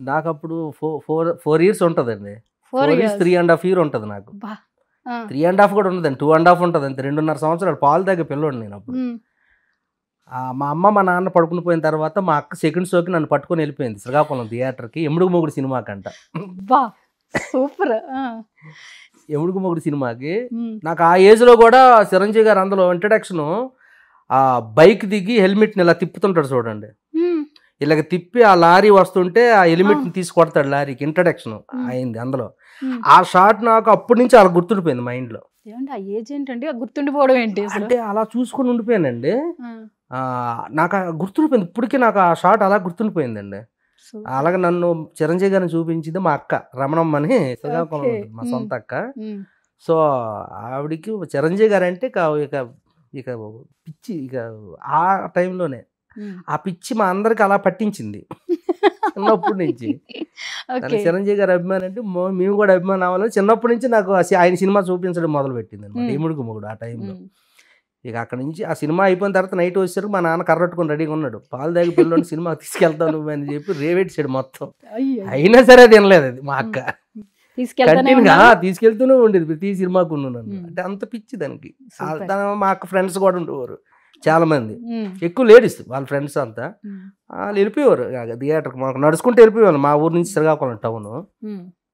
నాకప్పుడు 4 years ఉంటుందండి. 4 years 3.5 years ఉంటుంది నాకు. 3.5 కూడా ఉండదండి, 2.5 ఉంటుంది అంతే. 2.5 సంవత్సరాలు పాలు తాగే పిల్లోడు నేను అప్పుడు. మా అమ్మ మా నాన్న పడుకుని పోయిన తర్వాత మా అక్క సెకండ్ షోకి నన్ను పట్టుకొని వెళ్ళిపోయింది శ్రీకాకుళం థియేటర్కి, ఎముడుగు మొగుడు సినిమాకంట. సూపర్. ఎముడుగు మొగుడు సినిమాకి నాకు ఆ ఏజ్లో కూడా చిరంజీవి గారు అందులో ఇంట్రడక్షన్ ఆ బైక్ దిగి హెల్మెట్ని ఇలా తిప్పుతుంటాడు చూడండి, ఇలాగ తిప్పి ఆ లారీ వస్తుంటే ఆ హెల్మెట్ని తీసి కొడతాడు లారీకి, ఇంట్రడక్షన్ అయింది అందులో. ఆ షాట్ నాకు అప్పటి నుంచి అలా గుర్తుండిపోయింది మైండ్లో. ఆ ఏజ్ ఏంటంటే గుర్తుండిపోవడం ఏంటి అంటే అలా చూసుకొని ఉండిపోయానండి. నాకు గుర్తుండిపోయింది ఇప్పటికీ, నాకు ఆ షాట్ అలా గుర్తుండిపోయిందండి. అలాగే నన్ను చిరంజీవి గారిని చూపించింది మా అక్క రమణమ్మ అని, శ్రీకాకుళం మా సొంత అక్క. సో ఆవిడికి చిరంజీవి గారు అంటే ఇక పిచ్చి, ఇక ఆ టైంలోనే ఆ పిచ్చి మా అందరికి అలా పట్టించింది చిన్నప్పటి నుంచి. చిరంజీవి గారి అభిమానం అంటే మేము కూడా అభిమానం అవ్వాలని చిన్నప్పటి నుంచి నాకు ఆయన సినిమా చూపించడం మొదలు పెట్టింది అనమాట, ఎముడుగు మొగుడు ఆ టైంలో. ఇక అక్కడ నుంచి ఆ సినిమా అయిపోయిన తర్వాత నైట్ వచ్చేసరికి మా నాన్న కర్రట్టుకొని రెడీగా ఉన్నాడు, పాలు దాగి పిల్లని సినిమా తీసుకెళ్తావు నువ్వు అని చెప్పి రేవేట్సాడు మొత్తం. అయినా సరే అది వినలేదు అది మా అక్క, తీసుకెళ్తూనే ఉండేది ప్రతి సినిమాకు నన్ను. అంటే అంత పిచ్చి దానికి. మా అక్క ఫ్రెండ్స్ కూడా ఉండేవారు చాలా మంది, ఎక్కువ లేడీస్ వాళ్ళ ఫ్రెండ్స్ అంతా. వాళ్ళు వెళ్ళిపోయేవారు థియేటర్కి, మాకు నడుచుకుంటూ వెళ్ళిపోయేవాళ్ళు మా ఊరు నుంచి శ్రీకాకుళం టౌన్.